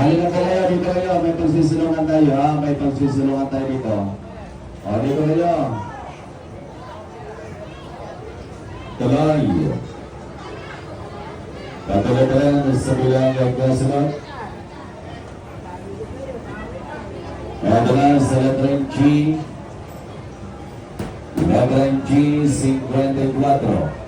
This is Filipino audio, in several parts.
Halika po kayo, dito kayo. May pagsisilungan tayo, ha? May pagsisilungan tayo dito. O, dito kayo. Tuloy. Patuloy pa rin sa bilang kasunod. Ito na sa letrang G. Letrang G, 54.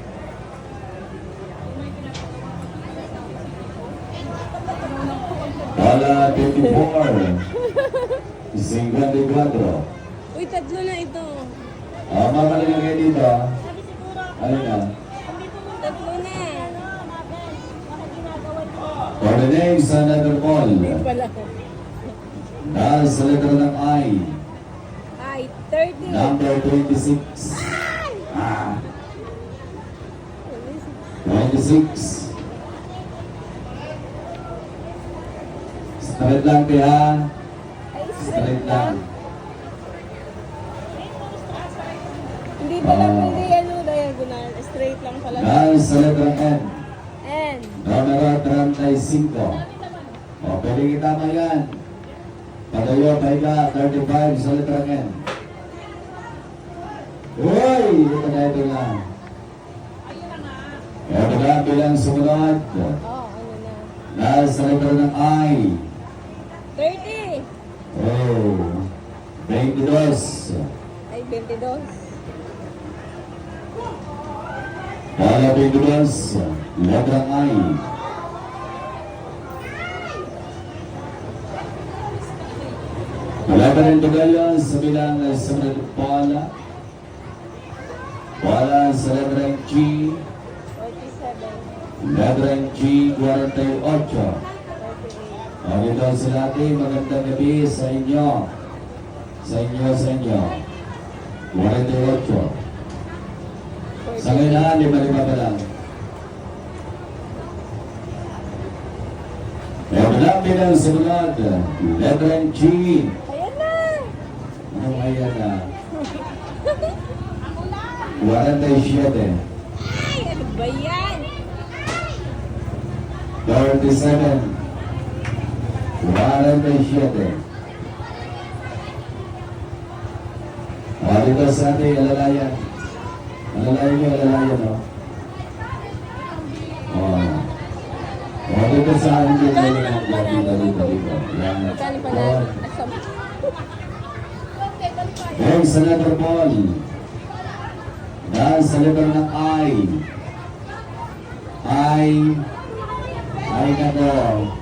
Wala 54. 54. Uy, tatlo na ito. Mamaling kayo dito. Ano na? Tatlo na. Coordinate sa letter call. Wala ko. Dahil sa letter ng I. Ay, 30. Number 26. 26. Straight lang kaya. Ay, Straight lang. Hindi pala pwede ano, diagonal. Straight lang pala. Dahil sa letter N. And, Numero 35. O, pwede kita mo yan. Patayo, pahiga, 35 sa letter N. Uy! Ito na. Ito na bilang sumunod. ano na. Dahil sa letter ng I. 30. Oh, 22. Ay, 22. Para 22. Letter I. Wala pa rin tugalan sa bilang sa pala. Wala sa letter G. 47. Letter G, 48. 48. Dito sila natin, magandang gabi sa inyo. Sa inyo. 48. Sa ngayon na, 5 pa lang. Meron lang bilang sumunod. Letter G. Ayan na. Ano ayan na? 47. Ay, ano ba yan? 37. 47. Dito sa ating alalayan. Alalayan, no? Dito sa ating dito. Yan. Magkano pa natin? Asam. Yung sa letter ball. Dahil sa letter ng I. I na to.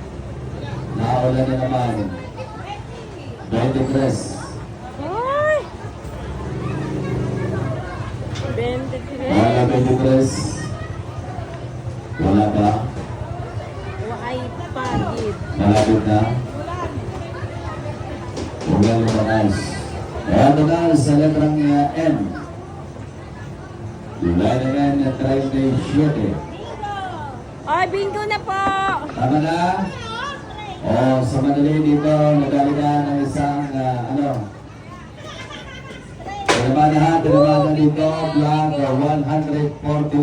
Naula na naman. 23. Ay! 23. Wala 23. Wala pa. Ay, pagid. Malapit na. Wala lumakas. Ito na sa letrang N. Line na 37. Ay, bingo na po! Tama na? O, sa madali dito, nagali na ng isang, tinamadahan dito, vlog 140.